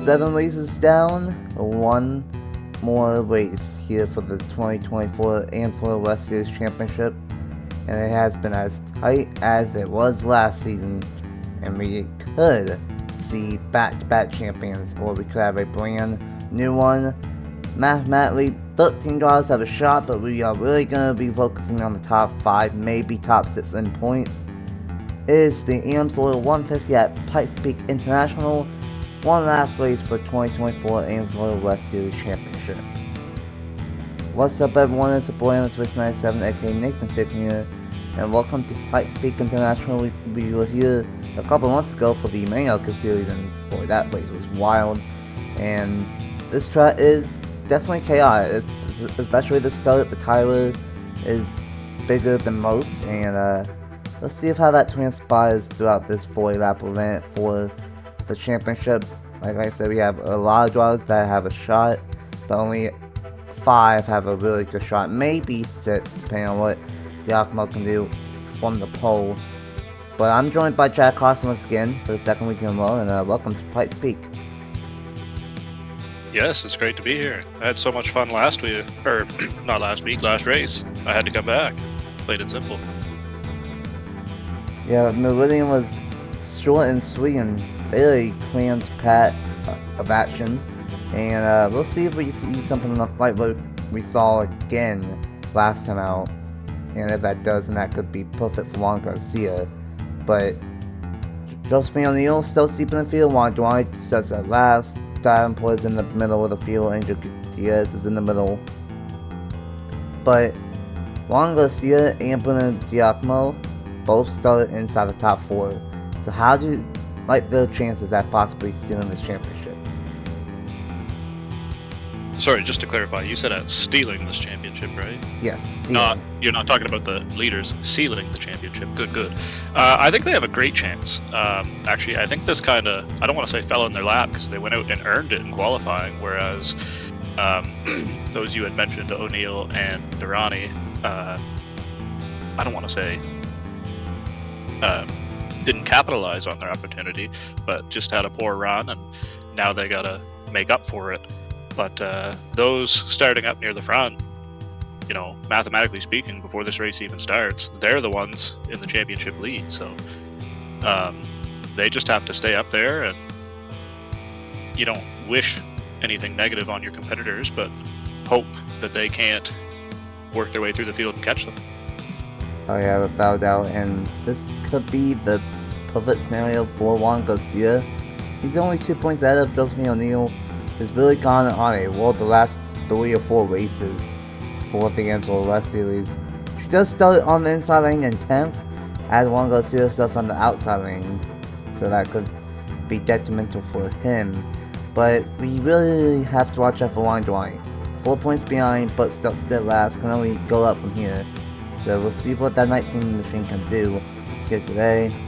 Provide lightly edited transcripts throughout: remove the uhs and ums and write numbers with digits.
7 races down, one more race here for the 2024 Amsoil West Series Championship, and it has been as tight as it was last season, and we could see back-to-back champions, or we could have a brand new one. Mathematically, 13 drivers have a shot, but we are really going to be focusing on the top 5, maybe top 6 in points. It is the Amsoil 150 at Pikes Peak International, one last race for 2024 Amsoil West Series Championship. What's up everyone, it's your boy on Race 97, aka Nathan Stapleton here, and welcome to Pikes Peak International. We were here a couple months ago for the main series, and boy, that race was wild. And this track is definitely chaotic, especially the start. The tire is bigger than most, and let's see how that transpires throughout this 40-lap event for the championship. Like I said, we have a lot of drivers that have a shot, but only 5 have a really good shot, maybe 6, depending on what Giacomo can do from the pole. But I'm joined by Jack Carson once again for the second week in a row, and welcome to Pikes Peak. Yes, it's great to be here. I had so much fun last week, or not last week, last race. I had to come back. Played it simple. Yeah, Meridian was short and sweet and very crammed packed of action, and we'll see if we see something like what we saw again last time out, and if that does, then that could be perfect for Juan Garcia. But Josephine O'Neill still deep in the field. Juan Dwight starts at last. Davenport is in the middle of the field. Angel Gutierrez is in the middle. But Juan Garcia and Bruno Giacomo both started inside the top 4. So how do you like the chances at possibly stealing this championship? Sorry, just to clarify, you said at stealing this championship, right? Yes, stealing. You're not talking about the leaders sealing the championship. Good. I think they have a great chance. Actually, I think this kind of, I don't want to say fell in their lap because they went out and earned it in qualifying, whereas those you had mentioned, O'Neill and Durrani, I don't want to say didn't capitalize on their opportunity, but just had a poor run, and now they got to make up for it. But those starting up near the front, you know, mathematically speaking, before this race even starts, they're the ones in the championship lead. So they just have to stay up there, and you don't wish anything negative on your competitors, but hope that they can't work their way through the field and catch them. Oh yeah, without doubt, and this could be the perfect scenario for Juan Garcia. He's only 2 points ahead of Josephine O'Neill, who's really gone on a the last 3 or 4 races for the Amsoil West Series. She does start on the inside lane in 10th, as Juan Garcia starts on the outside lane, so that could be detrimental for him. But we really have to watch out for Juan Dwight. 4 points behind, but stuck still last, can only go up from here. So we'll see what that 19 machine can do here today.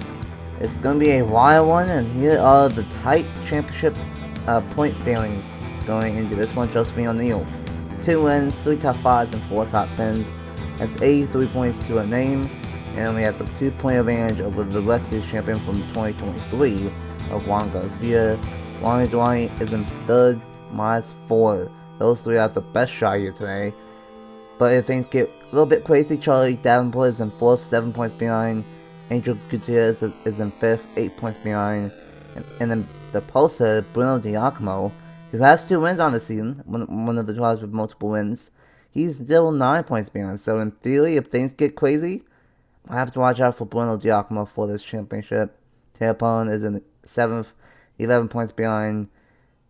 It's going to be a wild one, and here are the tight championship point standings going into this one. Josephine O'Neill, 2 wins, 3 top 5s, and 4 top 10s. That's 83 points to her name, and only has a 2-point advantage over the West Series champion from 2023 of Juan Garcia. Juan Dwight is in 3rd, -4. Those 3 have the best shot here today. But if things get a little bit crazy, Charlie Davenport is in 4th, 7 points behind. Angel Gutierrez is in 5th, 8 points behind. And then the poster, Bruno Giacomo, who has 2 wins on the season, one of the drivers with multiple wins, he's still 9 points behind. So in theory, if things get crazy, I have to watch out for Bruno Giacomo for this championship. Terrapone is in 7th, 11 points behind.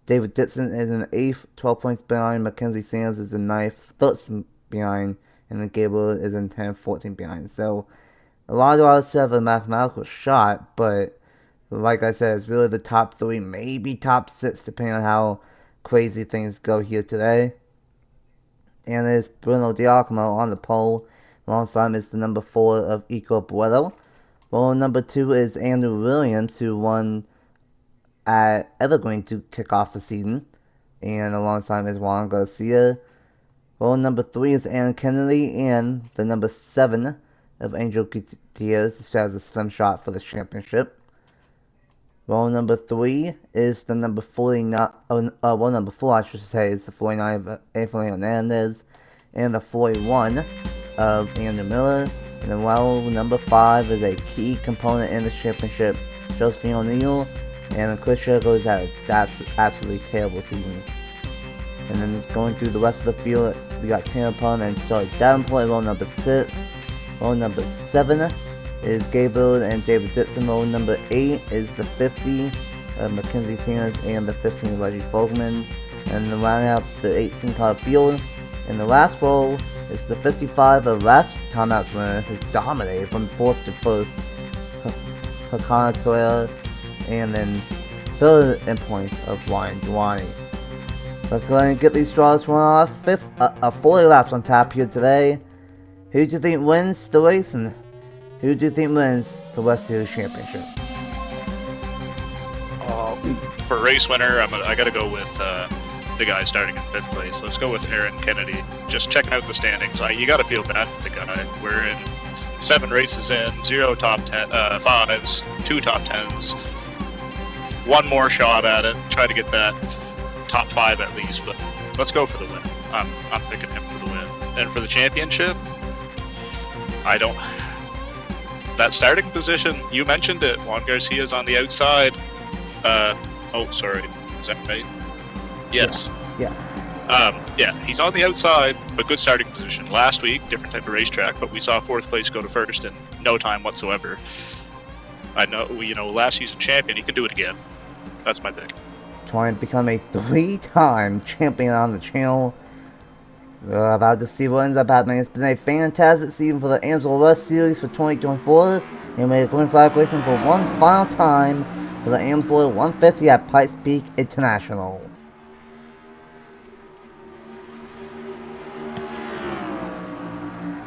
David Dixon is in 8th, 12 points behind. Mackenzie Sanders is in 9th, 13 behind. And then Gabriel is in 10th, 14 behind. So a lot of drivers still have a mathematical shot, but like I said, it's really the top 3, maybe top 6, depending on how crazy things go here today. And it's Bruno Giacomo on the pole. Alongside him is the number 4 of Ico Bueto. Well, number 2 is Andrew Williams, who won at Evergreen to kick off the season. And alongside him is Juan Garcia. Well, number 3 is Aaron Kennedy, and the number 7 of Angel Gutierrez, who has a slim shot for the championship. Roll number 3 is the number 49, roll number 4 I should say, is the 49 of Anthony Hernandez, and the 41 of Andrew Miller. And then roll number 5 is a key component in the championship, Josephine O'Neill, and Chris Jericho had an absolutely terrible season. And then going through the rest of the field, we got Tanner Pun and Charlie Davenport, roll number 6. Roll number 7 is Gabriel and David Dixon. Roll number 8 is the 50 of Mackenzie Sanders and the 15 of Reggie Fogman. And then rounding out the 18 car field, in the last roll is the 55 of last timeouts winner who dominated from 4th to 1st, Hakana Toya, and then 3rd in points of Ryan Duani. Let's go ahead and get these draws run off. 40 laps on tap here today. Who do you think wins the race, and who do you think wins the West Series Championship? For race winner, I got to go with the guy starting in 5th place. Let's go with Aaron Kennedy. Just checking out the standings. You got to feel bad for the guy. We're in 7 races in, 0 top 5s, 2 top 10s, 1 more shot at it. Try to get that top 5 at least, but let's go for the win. I'm picking him for the win. And for the championship, that starting position, you mentioned it. Juan Garcia's on the outside. Sorry. Is that right? Yes. Yeah. Yeah, he's on the outside, but good starting position. Last week, different type of racetrack, but we saw 4th place go to 1st in no time whatsoever. I know, last season champion, he can do it again. That's my pick. Trying to become a 3-time champion on the channel. We're about to see what ends up happening. It's been a fantastic season for the Amsoil West Series for 2024. And we're going flag racing for one final time for the Amsoil 150 at Pikes Peak International.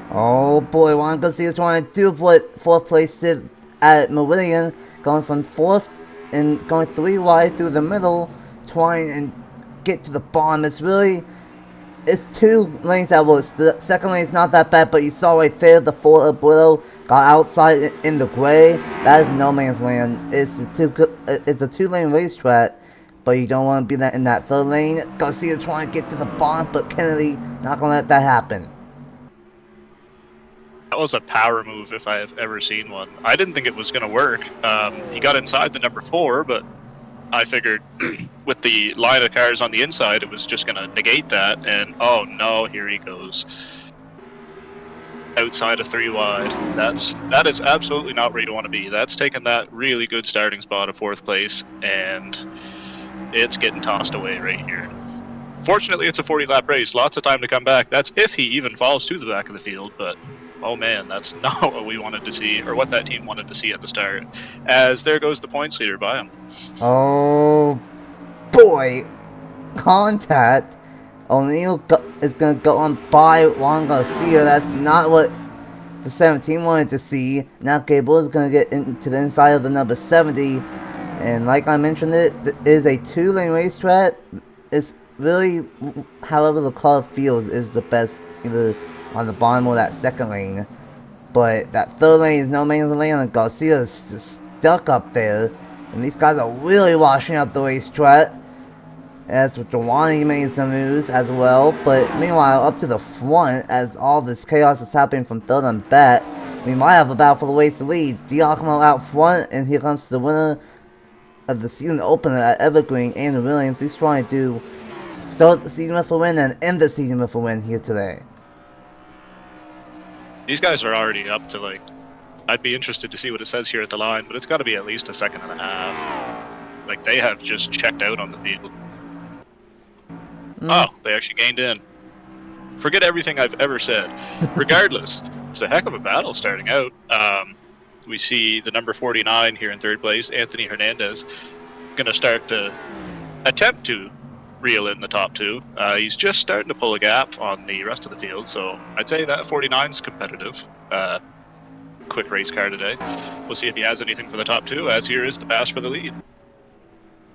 Oh boy, Juan Garcia trying to do what 4th place did at Meridian, going from 4th and going 3 wide through the middle, trying and get to the bottom. It's 2 lanes that works. The second lane is not that bad, but you saw right there the 4 of Brito got outside in the gray. That is no man's land. It's a 2-lane racetrack, but you don't want to be in that 3rd lane. Garcia trying to get to the bottom, but Kennedy not going to let that happen. That was a power move if I have ever seen one. I didn't think it was going to work. He got inside the number 4, but I figured with the line of cars on the inside, it was just going to negate that. And oh no, here he goes. Outside of 3 wide. That is absolutely not where you want to be. That's taken that really good starting spot of 4th place, and it's getting tossed away right here. Fortunately, it's a 40-lap race. Lots of time to come back. That's if he even falls to the back of the field, but oh man, that's not what we wanted to see, or what that team wanted to see at the start. As there goes the points leader by him. Oh boy, contact. O'Neill is going to go on by Juan Garcia. That's not what the 17 wanted to see. Now Gable is going to get into the inside of the number 70. And like I mentioned, it is a 2-lane racetrack. It's really, however the car feels, is the best either on the bottom or that 2nd lane. But that 3rd lane is no man's land, and Garcia is just stuck up there. And these guys are really washing up the racetrack. As with Duani made some moves as well. But meanwhile, up to the front, as all this chaos is happening from 3rd and back, we might have a battle for the race to lead. Giacomo out front, and here comes the winner of the season opener at Evergreen, Andrew Williams. He's trying to start the season with a win and end the season with a win here today. These guys are already up to, I'd be interested to see what it says here at the line, but it's got to be at least a 2.5 seconds. They have just checked out on the field. Oh, they actually gained in. Forget everything I've ever said. Regardless, it's a heck of a battle starting out. We see the number 49 here in 3rd place, Anthony Hernandez, going to start to attempt to reel in the top 2. He's just starting to pull a gap on the rest of the field, so I'd say that 49's competitive. Quick race car today. We'll see if he has anything for the top 2, as here is the pass for the lead.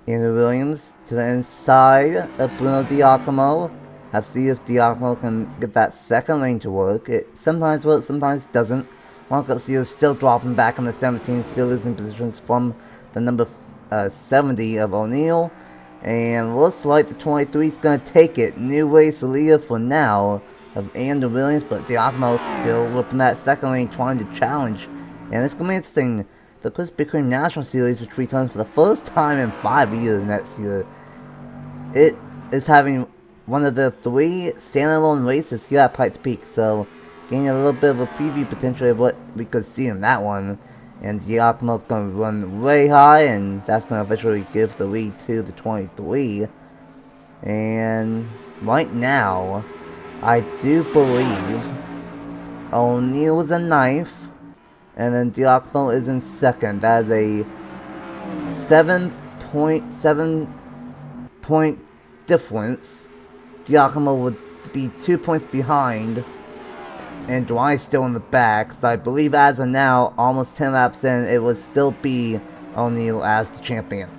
Andrew Williams to the inside of Bruno Giacomo. Let's see if Giacomo can get that 2nd lane to work. It sometimes works, sometimes doesn't. Juan Garcia is still dropping back in the 17th, still losing positions from the number 70 of O'Neill. And looks like the 23 is going to take it. New race leader for now of Andrew Williams, but Giacomo still whipping that second lane trying to challenge. And it's going to be interesting. The Krispy Kreme National Series, which returns for the first time in 5 years next year, it is having one of the 3 standalone races here at Pikes Peak. So getting a little bit of a preview potentially of what we could see in that one. And Giacomo's going to run way high, and that's going to eventually give the lead to the 23. And right now, I do believe O'Neill is in 9th, and then Giacomo is in 2nd. That is a 7.7 point difference. Giacomo would be 2 points behind, and Dwight's still in the back, so I believe as of now, almost 10 laps in, it would still be O'Neill as the champion.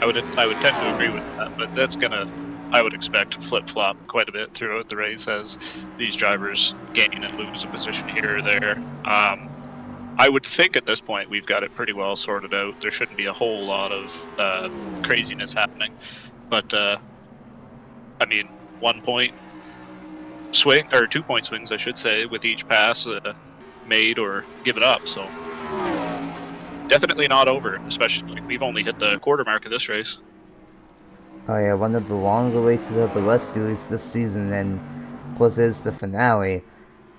I would tend to agree with that, but that's gonna, I would expect, flip-flop quite a bit throughout the race as these drivers gain and lose a position here or there. I would think at this point we've got it pretty well sorted out. There shouldn't be a whole lot of craziness happening, but I mean, 1 point swing, or 2 point swings, I should say, with each pass made or given up. So definitely not over, especially we've only hit the quarter mark of this race. Oh yeah, one of the longer races of the West Series this season, and of course it is the finale.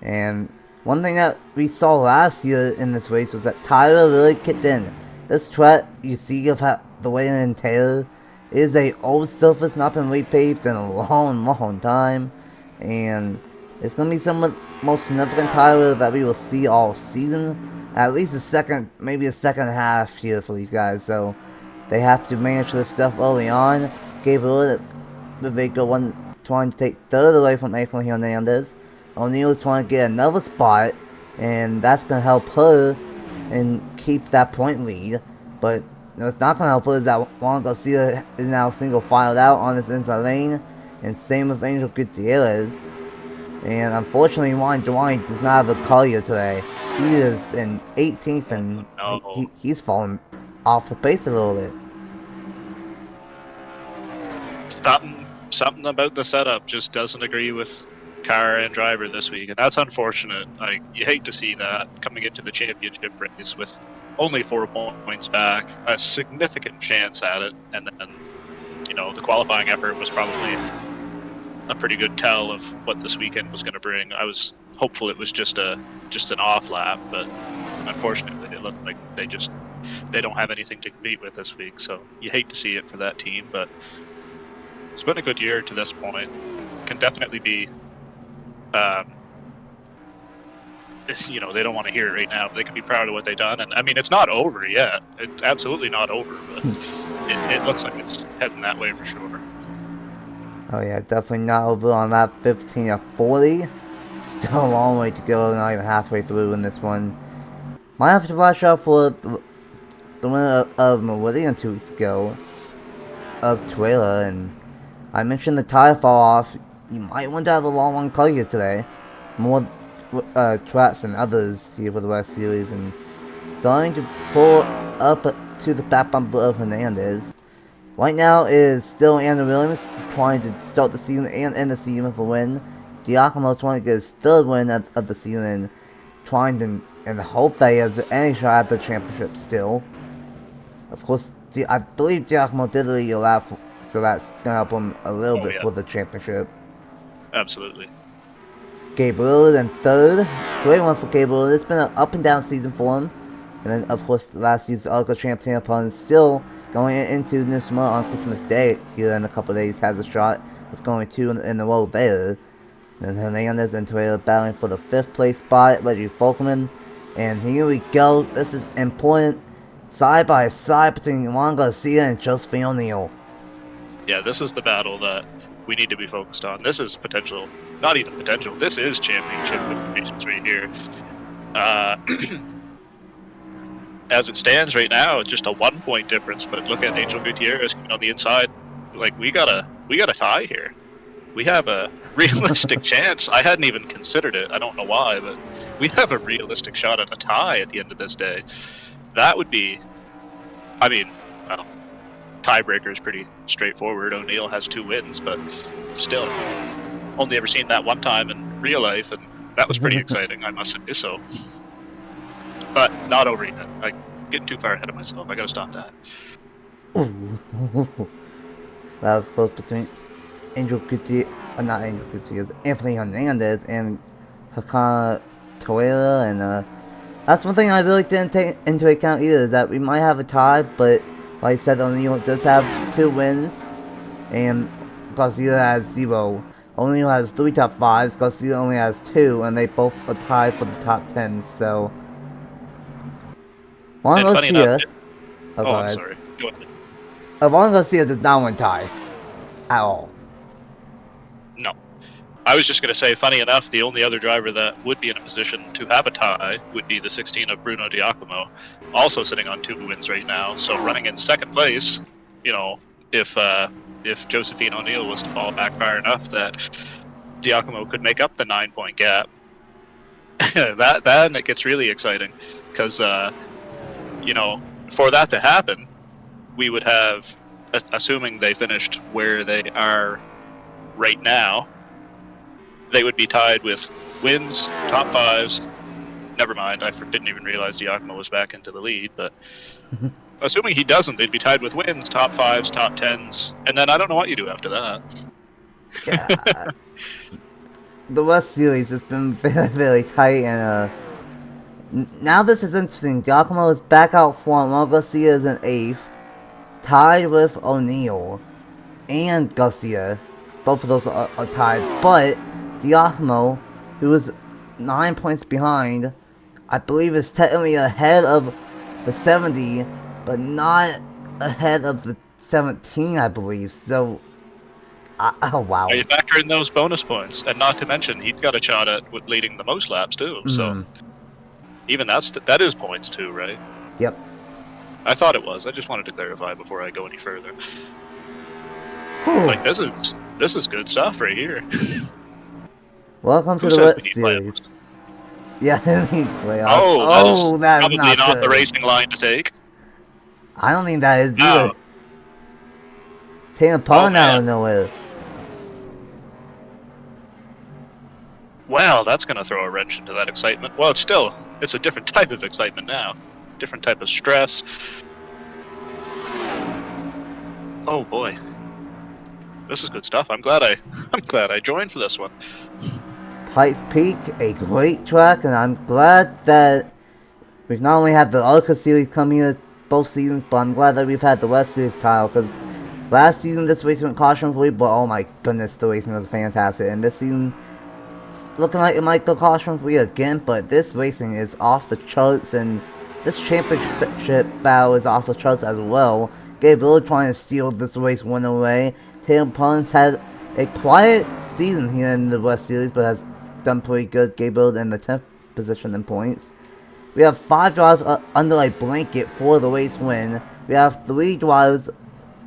And one thing that we saw last year in this race was that Tyler really kicked in. This track you see of how the way in Taylor is a old surface, not been repaved in a long time. And it's going to be some of the most significant Tyler that we will see all season. At least maybe the second half here for these guys. So they have to manage this stuff early on. Gabriel Viveka trying to take third away from April Hernandez. O'Neill trying to get another spot, and that's going to help her and keep that point lead. But it's not going to help her is that Juan Garcia is now single filed out on this inside lane, and same with Angel Gutierrez. And unfortunately, Juan Dwight does not have a Collier today. He is in 18th, and he's fallen off the pace a little bit. Something about the setup just doesn't agree with car and driver this week, and that's unfortunate. Like, you hate to see that coming into the championship race with only 4 points back, a significant chance at it, and then the qualifying effort was probably a pretty good tell of what this weekend was going to bring. I was hopeful it was just an off lap, but unfortunately it looked like they don't have anything to compete with this week. So you hate to see it for that team, but it's been a good year to this point. Can definitely be they don't want to hear it right now, but they can be proud of what they've done. And I mean, it's not over yet. It's absolutely not over, but it looks like it's heading that way for sure. Oh yeah, definitely not over on that 15 of 40. Still a long way to go, not even halfway through in this one. Might have to watch out for the winner of Meridian 2 weeks ago, of Tuela, and I mentioned the tire fall off. You might want to have a long one Collier today. More tracks than others here for the West Series, and starting to pull up to the back bumper of Hernandez. Right now is still Andrew Williams trying to start the season and end the season with a win. Giacomo trying to get his third win of the season, trying to and hope that he has any shot at the championship still. Of course, I believe Giacomo did lead a lap, so that's going to help him a little bit for the championship. Absolutely. Gabriel in third. Great one for Gabriel. It's been an up and down season for him. And then, of course, last season's Argo Champ Tampon still going into New Smyrna on Christmas Day here in a couple of days. Has a shot of going 2 in a row there. And Hernandez and Toyota battling for the 5th place spot. Reggie Folkman. And here we go. This is important. Side by side between Juan Garcia and Josephine O'Neill. Yeah, this is the battle that we need to be focused on. This is potential. Not even potential. This is championship implications right here. As it stands right now, it's just a 1 point difference. But look at Angel Gutierrez coming on the inside. Like, we got a tie here. We have a realistic chance. I hadn't even considered it. I don't know why, but we have a realistic shot at a tie at the end of this day. that would be, I mean, well, tiebreaker is pretty straightforward. O'Neill has 2 wins, but still, only ever seen that one time in real life, and that was pretty exciting, I must say so. But not over yet. I'm getting too far ahead of myself. I gotta stop that. That was close between not Angel Gutierrez, Anthony Hernandez and Hakana Toela, and that's one thing I really didn't take into account either, is that we might have a tie, but like I said, O'Neill does have 2 wins, and Garcia has 0. O'Neill has 3 top 5s, Garcia only has 2, and they both are tied for the top 10s, so... Juan And funny enough, Garcia... I'm ahead. sorry. Go ahead. Juan Garcia does not want to tie. At all. No. I was just going to say, funny enough, the only other driver that would be in a position to have a tie would be the 16 of Bruno Giacomo, also sitting on 2 wins right now. So running in second place, you know, if Josephine O'Neill was to fall back far enough that Giacomo could make up the 9-point gap, then it gets really exciting, because you know, for that to happen, we would have, assuming they finished where they are right now, they would be tied with wins, top 5s. Never mind, I didn't even realize Giacomo was back into the lead, but assuming he doesn't, they'd be tied with wins, top 5s, top 10s, and then I don't know what you do after that. Yeah. The West Series has been very, very tight, and now this is interesting. Giacomo is back out front, while Garcia is in 8th, tied with O'Neill and Garcia. Both of those are tied, but Giacomo, who is 9 points behind, I believe is technically ahead of the 70, but not ahead of the 17, I believe. So, oh wow. You factor in those bonus points, and not to mention, he's got a shot at leading the most laps too. So, even that is points too, right? Yep. I thought it was. I just wanted to clarify before I go any further. Like, this is good stuff right here. Welcome to the West Series. Yeah, it needs playoffs. Oh, that is probably not the racing line to take. I don't think that is either. Taking a pun out of nowhere. Well, that's going to throw a wrench into that excitement. Well, it's a different type of excitement now. Different type of stress. Oh boy. This is good stuff. I'm glad I joined for this one. Pikes Peak, a great track, and I'm glad that we've not only had the ARCA series come here both seasons, but I'm glad that we've had the West Series title, because last season this race went caution-free, but oh my goodness, the racing was fantastic, and this season it's looking like it might go caution-free again, but this racing is off the charts, and this championship battle is off the charts as well. Gabriel trying to steal this race win away. Taylor Punn's had a quiet season here in the West Series, but has done pretty good. Gabriel in the 10th position in points. We have 5 drives under a blanket for the race win. We have 3 drives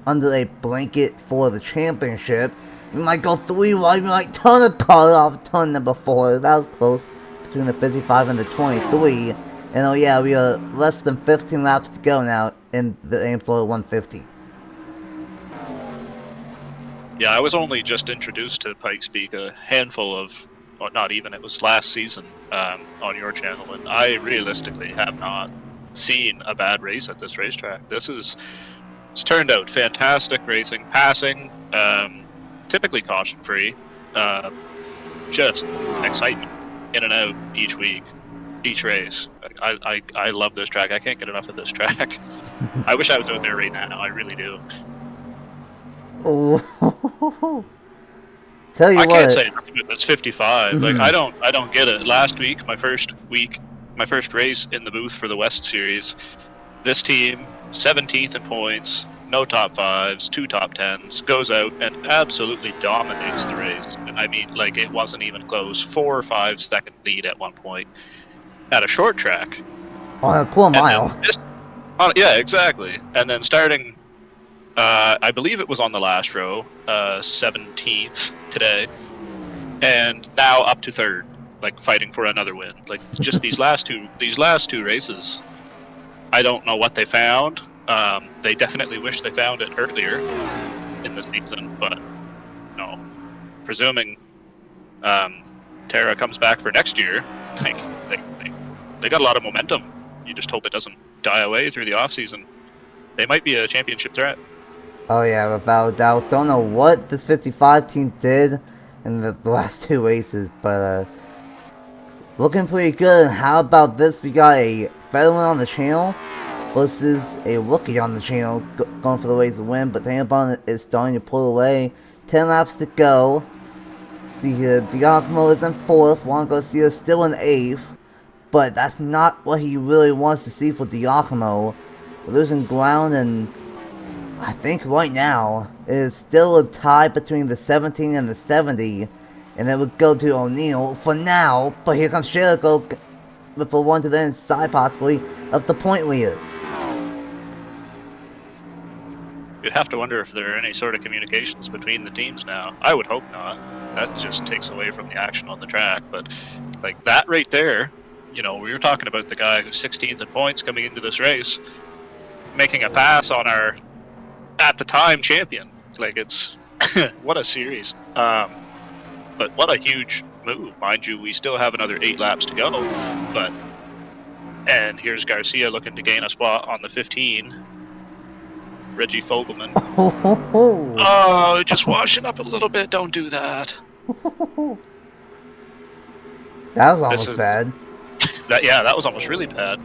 under a blanket for the championship. We might go 3 wide, we might turn a car off turn number 4. That was close between the 55 and the 23. And oh yeah, we are less than 15 laps to go now in the Amsoil 150. Yeah, I was only just introduced to Pikes Peak a handful of, well, not even, it was last season on your channel, and I realistically have not seen a bad race at this racetrack. It's turned out fantastic racing, passing, typically caution-free, just excitement in and out each week, each race. I love this track. I can't get enough of this track. I wish I was out there right now. I really do. Oh, tell you I what. Can't say nothing about this 55. Like I don't get it. Last week, my first race in the booth for the West Series. This team, 17th in points, no top 5s, 2 top 10s, goes out and absolutely dominates the race. And I mean, like, it wasn't even close. 4 or 5 second lead at one point at a short track. On a quarter mile. Yeah, exactly. And then starting, I believe it was on the last row, 17th today, and now up to 3rd, like fighting for another win. Like just these last two races, I don't know what they found. They definitely wish they found it earlier in the season, but presuming Tara comes back for next year, like they got a lot of momentum. You just hope it doesn't die away through the off season. They might be a championship threat. Oh yeah, without a doubt. Don't know what this 55 team did in the last two races, but looking pretty good. And how about this? We got a veteran on the channel versus a rookie on the channel going for the race to win, but Tampon is starting to pull away. 10 laps to go. See here, Giacomo is in 4th, Juan Garcia still in 8th, but that's not what he really wants to see for Giacomo. We're losing ground, and I think right now it is still a tie between the 17 and the 70, and it would go to O'Neal for now, but here comes Jericho with a one to the inside possibly of the point leader. You'd have to wonder if there are any sort of communications between the teams now. I would hope not. That just takes away from the action on the track. But like that right there, we were talking about the guy who's 16th in points coming into this race, making a pass on our, at the time, champion. Like, it's what a series. But what a huge move. Mind you, we still have another 8 laps to go. And here's Garcia looking to gain a spot on the 15. Reggie Fogelman. Oh, just washing up a little bit. Don't do that. That was almost bad. That was almost really bad.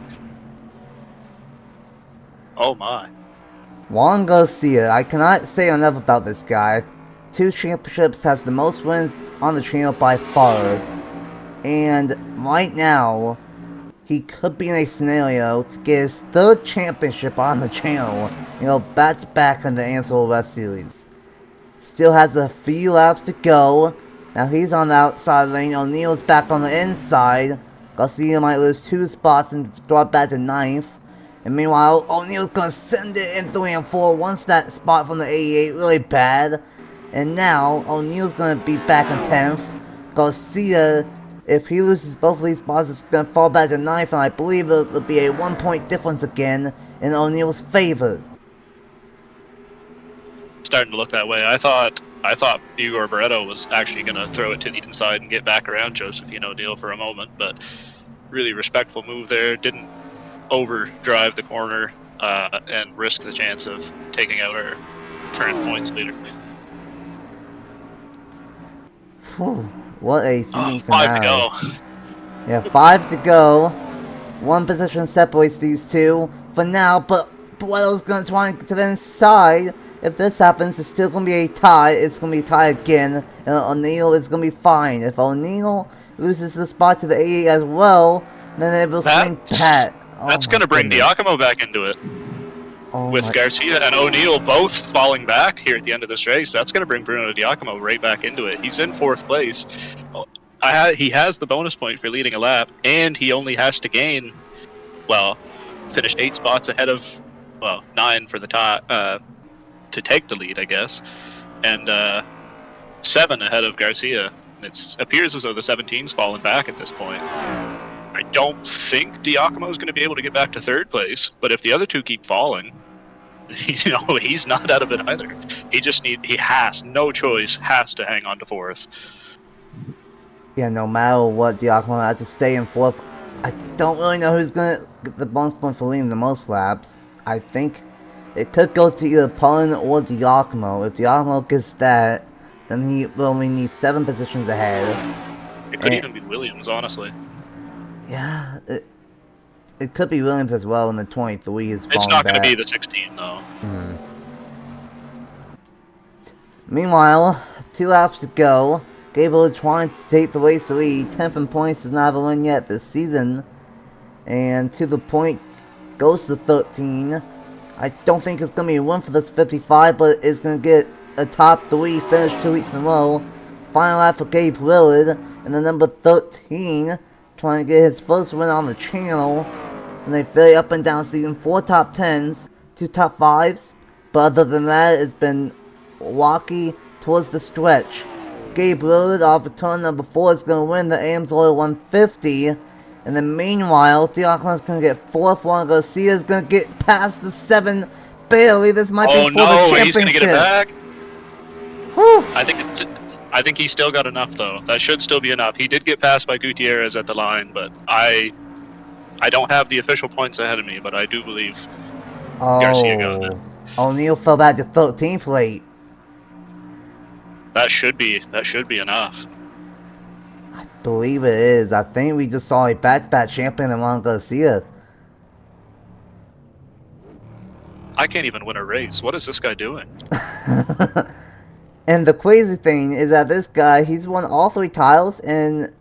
Oh my. Juan Garcia, I cannot say enough about this guy. 2 championships, has the most wins on the channel by far. And right now, he could be in a scenario to get his 3rd championship on the channel, back to back in the Amsoil West Series. Still has a few laps to go. Now he's on the outside lane, O'Neal's back on the inside. Garcia might lose 2 spots and drop back to 9th. And meanwhile, O'Neal's gonna send it in 3 and 4, wants that spot from the 88 really bad. And now, O'Neal's gonna be back in 10th. Garcia, if he loses both of these spots, it's going to fall back to 9th, and I believe it will be a 1-point difference again in O'Neal's favor. Starting to look that way. I thought Igor Barreto was actually going to throw it to the inside and get back around Josephine O'Neal for a moment, but really respectful move there. Didn't overdrive the corner and risk the chance of taking out our current points leader. Whew. What a season finale. 5 to go. Yeah, 5 to go. 1 position separates these two for now, but Barreto's going to try and get to the inside. If this happens, it's still going to be a tie. It's going to be a tie again, and O'Neal is going to be fine. If O'Neal loses the spot to the 88 as well, then it will swing pat. That's going to bring Giacomo back into it. With Garcia and O'Neal both falling back here at the end of this race, that's going to bring Bruno Giacomo right back into it. He's in 4th place. He has the bonus point for leading a lap, and he only has to gain, finish 8 spots ahead of, 9 for the tie, to take the lead, I guess, and 7 ahead of Garcia. It appears as though the 17's fallen back at this point. I don't think Giacomo's going to be able to get back to 3rd place, but if the other 2 keep falling, he's not out of it either. He has no choice, has to hang on to 4th. Yeah, no matter what, Giacomo has to stay in 4th. I don't really know who's going to get the bonus point for leading the most laps. I think it could go to either Pullen or Giacomo. If Giacomo gets that, then he will only need 7 positions ahead. It could even be Williams, honestly. Yeah, it could be Williams as well in the 23. It's not going to be the 16, though. Meanwhile, 2 laps to go. Gable trying to take the race lead. 10th in points, does not have a win yet this season. And to the point goes to 13. I don't think it's going to be a win for this 55, but it's going to get a top 3 finish 2 weeks in a row. Final lap for Gabe Willard. And the number 13 trying to get his first win on the channel. And a very up and down season. 4 top 10s, 2 top 5s. But other than that, it's been rocky towards the stretch. Gabe Willard off of turn number 4 is going to win the Amsoil 150. And then meanwhile, Diakono's gonna get fourth. Juan Garcia's gonna get past the 7. Barely. This might be Oh for the no, he's gonna get it championship. back. Whew. I think he's still got enough though. That should still be enough. He did get passed by Gutierrez at the line, but I don't have the official points ahead of me, but I do believe Garcia got it. Oh. O'Neal fell back to 13th late. That should be enough. I believe it is. I think we just saw a back-to-back champion in Juan Garcia. I can't even win a race. What is this guy doing? And the crazy thing is that this guy, he's won all 3 titles in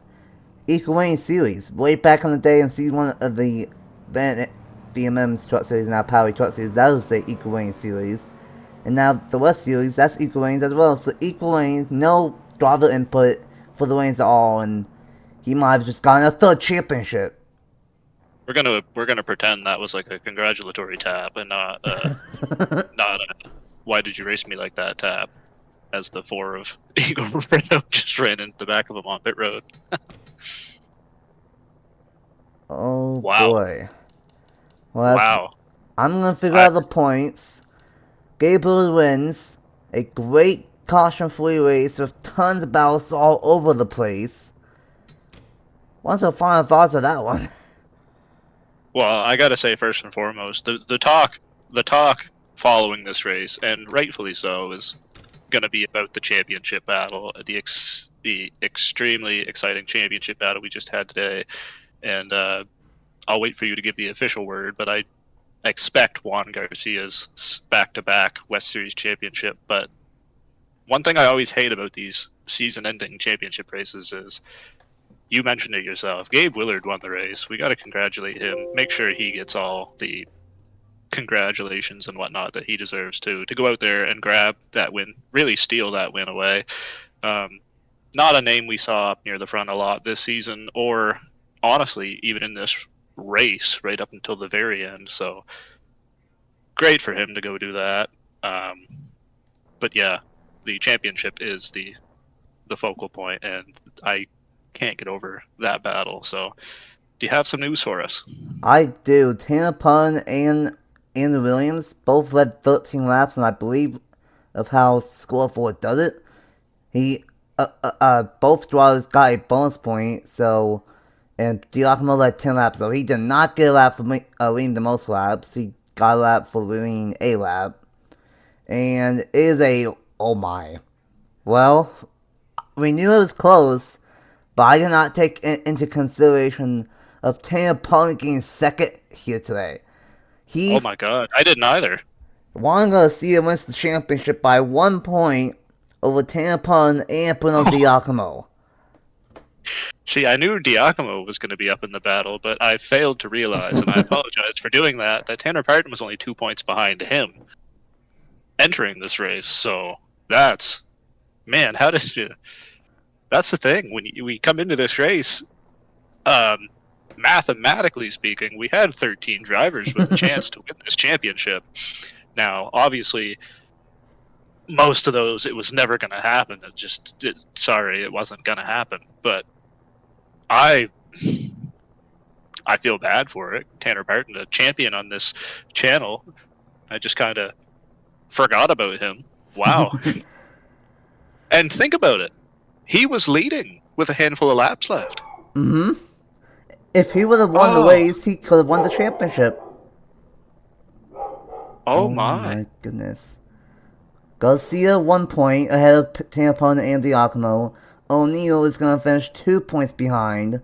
Equine Series. Way back in the day in season 1 of the BMM's Truck Series, now Power Truck Series, that was the Equine Series. And now the West Series, that's Equines as well. So Equines, no driver input for the reins at all, and he might have just gotten a 3rd championship. We're gonna pretend that was like a congratulatory tap and not not a why did you race me like that tap, as the 4 of Eagle Renault just ran into the back of him on pit road. Oh Wow. boy. Well, Wow. I'm gonna figure out the points. Gabriel wins. A great caution-free race with tons of battles all over the place. What's the final thoughts of that one? Well, I gotta say first and foremost, the talk following this race, and rightfully so, is gonna be about the championship battle, the extremely exciting championship battle we just had today. And I'll wait for you to give the official word, but I expect Juan Garcia's back-to-back West Series championship. But one thing I always hate about these season-ending championship races is, you mentioned it yourself, Gabe Willard won the race. We got to congratulate him. Make sure he gets all the congratulations and whatnot that he deserves to go out there and grab that win, really steal that win away. Not a name we saw up near the front a lot this season, or honestly, even in this race right up until the very end. So great for him to go do that. But yeah, the championship is the focal point, and I can't get over that battle. So do you have some news for us? I do. Tanner Pun and Andrew Williams both led 13 laps, and I believe of how Score 4 does it. He, both drivers got a bonus point, so, and Giacomo led 10 laps, so he did not get a lap for leading the most laps. He got a lap for leading a lap. And it is a, oh my. Well, we knew it was close, but I did not take into consideration of Tanner Pun getting second here today. Oh my god, I didn't either. Juan Garcia wins the championship by 1 point over Tanner Pun and Bruno Giacomo. See, I knew Giacomo was going to be up in the battle, but I failed to realize, and I apologize for doing that Tanner Parton was only 2 points behind him entering this race. So that's, man, how did you... That's the thing. When we come into this race, mathematically speaking, we had 13 drivers with a chance to win this championship. Now, obviously, most of those, it was never going to happen. Sorry, it wasn't going to happen. But I feel bad for it. Tanner Parton, a champion on this channel, I just kind of forgot about him. Wow. And think about it. He was leading with a handful of laps left. Mm-hmm. If he would have won the race, he could have won the championship. Oh my goodness. Garcia 1 point ahead of Tanner Pun and Giacomo. O'Neal is going to finish 2 points behind.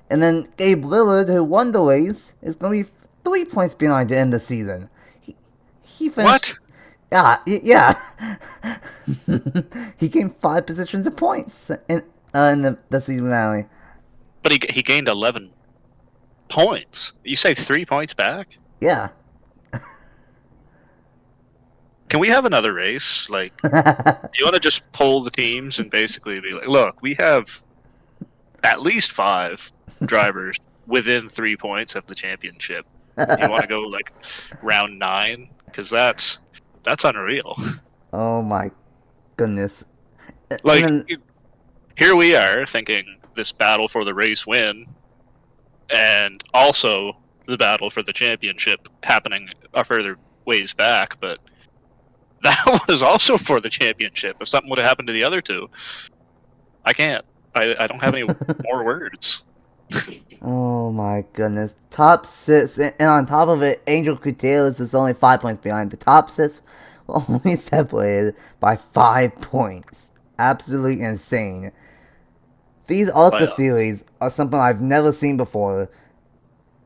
And then Gabe Willard, who won the race, is going to be 3 points behind the end of the season. He finished... What? Yeah. He gained 5 positions of points in the season finale. But he gained 11 points. You say 3 points back? Yeah. Can we have another race? Like, do you want to just poll the teams and basically be like, look, we have at least 5 drivers within 3 points of the championship. Do you want to go like round 9? Because that's unreal. Oh my goodness. Like, here we are thinking this battle for the race win. and also the battle for the championship happening a further ways back, but that was also for the championship. If something would have happened to the other two, I can't. I don't have any more words. Oh my goodness. Top 6, and on top of it, Angel Gutierrez is only 5 points behind. The top 6 were only separated by 5 points. Absolutely insane. These Ultra Series are something I've never seen before.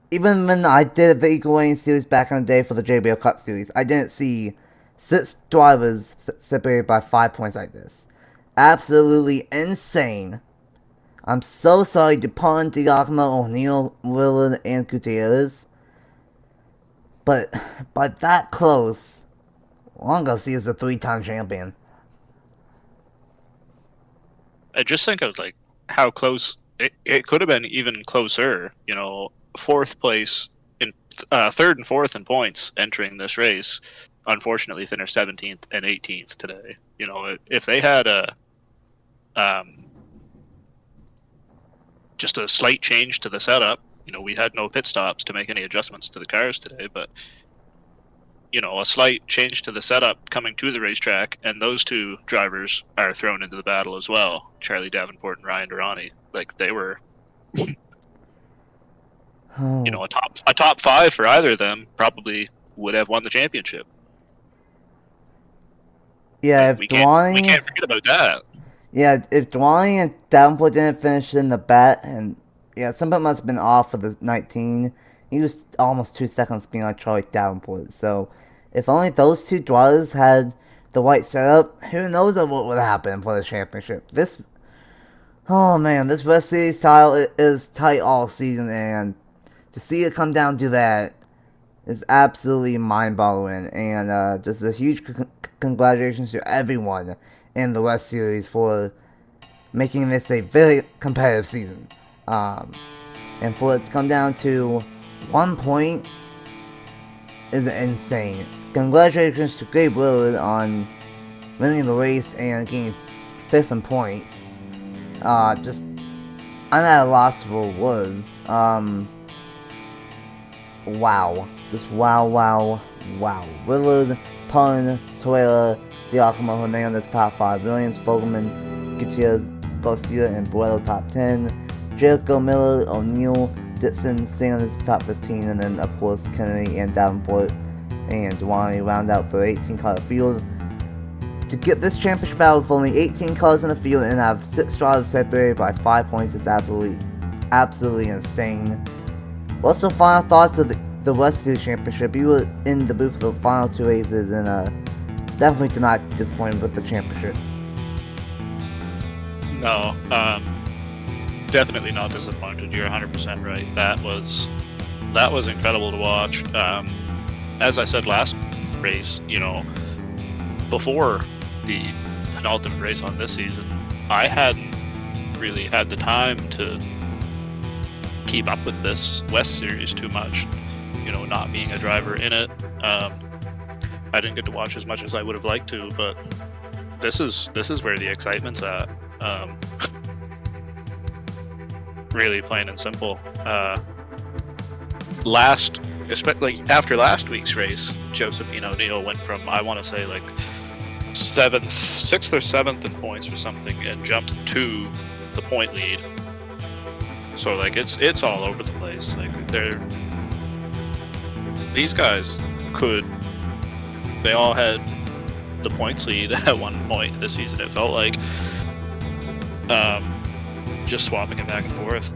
Even when I did the Equal Weighing Series back in the day for the JBL Cup Series, I didn't see 6 drivers separated by 5 points like this. Absolutely insane. I'm so sorry to Pun, Diakma, O'Neal, Willard, and Gutierrez. But by that close, Juan Garcia is a 3-time champion. I just think of like how close it could have been, even closer. You know, fourth place in third and fourth in points entering this race. Unfortunately, finished 17th and 18th today. You know, if they had just a slight change to the setup, you know, we had no pit stops to make any adjustments to the cars today, but you know, a slight change to the setup coming to the racetrack, and those two drivers are thrown into the battle as well. Charlie Davenport and Ryan Durrani, like they were, you know, a top 5 for either of them probably would have won the championship. Yeah, if we can't forget about that. Yeah, if Durrani and Davenport didn't finish in the bat, and yeah, something must have been off for the 19. He was almost 2 seconds behind Charlie Davenport. So, if only those two drivers had the right setup, who knows what would happen for the championship. Oh man, this West Series style is tight all season, and to see it come down to that is absolutely mind-boggling. And just a huge congratulations to everyone in the West Series for making this a very competitive season. And for it to come down to 1 point is insane. Congratulations to Gabe Willard on winning the race and getting 5th in points. I'm at a loss for words. Wow. Just wow. Willard, Pun, Toyota, Diakma, Hernandez top 5, Williams, Fogelman, Gutierrez, Garcia, and Boedo top 10, Jericho, Miller, O'Neal, Dixon, Sanders top 15, and then of course Kennedy and Davenport and Durrani round out for 18 car field. To get this championship battle with only 18 cars in the field and have 6 drivers separated by 5 points is absolutely insane. What's the final thoughts of the West Series Championship? You were in the booth for the final 2 races and definitely did not disappoint with the championship. No, definitely not disappointed. You're 100% right. That was incredible to watch. As I said last race, you know, before the penultimate race on this season, I hadn't really had the time to keep up with this West Series too much. You know, not being a driver in it, I didn't get to watch as much as I would have liked to. But this is where the excitement's at. Really plain and simple. Especially after last week's race, Josephine O'Neal went from, I want to say, like 6th or 7th in points or something, and jumped to the point lead. So like it's all over the place. Like these guys they all had the points lead at one point this season, it felt like. Just swapping it back and forth.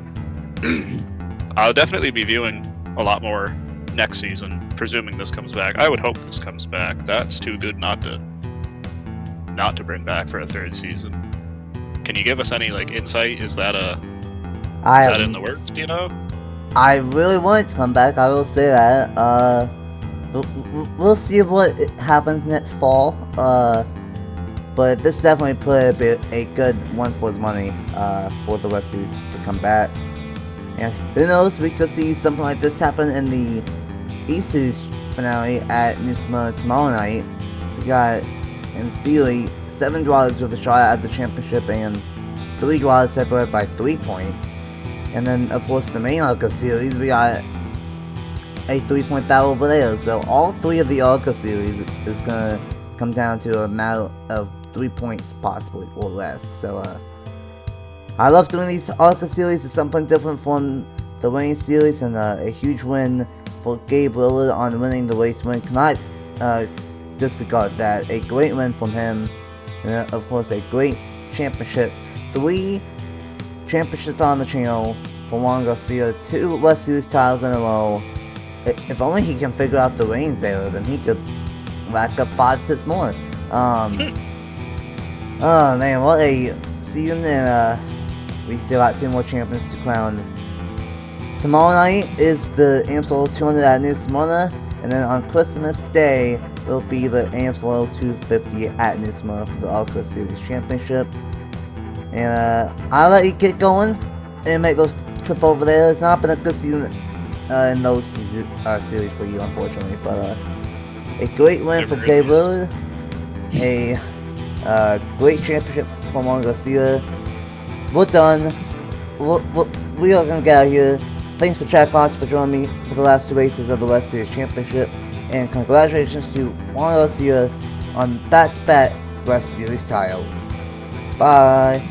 I'll definitely be viewing a lot more next season, presuming this comes back. I would hope this comes back. That's too good not to bring back for a 3rd season. Can you give us any like insight? Is that in the works, do you know? I really want it to come back, I will say that. We'll see what happens next fall. But this definitely put a good one for his money for the West Series to come back. And who knows, we could see something like this happen in the East Series finale at New Smyrna tomorrow night. We got, in theory, 7 drivers with a shot at the championship and 3 drivers separated by 3 points. And then, of course, the main ARCA series, we got a 3-point battle over there. So all 3 of the ARCA series is gonna come down to a matter of 3 points, possibly, or less. So, I love doing these ARCA series. It's something different from the Wayne series, and a huge win for Gabe Lillard on winning the race win. Cannot disregard that. A great win from him, and of course a great championship. 3 championships on the channel for Juan Garcia, 2 West Series titles in a row. If only he can figure out the reins there, then he could rack up 5-6 more. Oh man, what a season, and we still got 2 more champions to crown. Tomorrow night is the Amsoil 200 at New Smyrna, and then on Christmas Day will be the Amsoil 250 at New Smyrna for the ARCA Series Championship. And I'll let you get going and make those trip over there. It's not been a good season in those series for you, unfortunately, but a great win for Gabe Lillard, a great championship from Juan Garcia. We're done. We are gonna get out of here. Thanks for Chad Cox for joining me for the last 2 races of the West Series Championship, and congratulations to Juan Garcia on back-to-back West Series titles. Bye.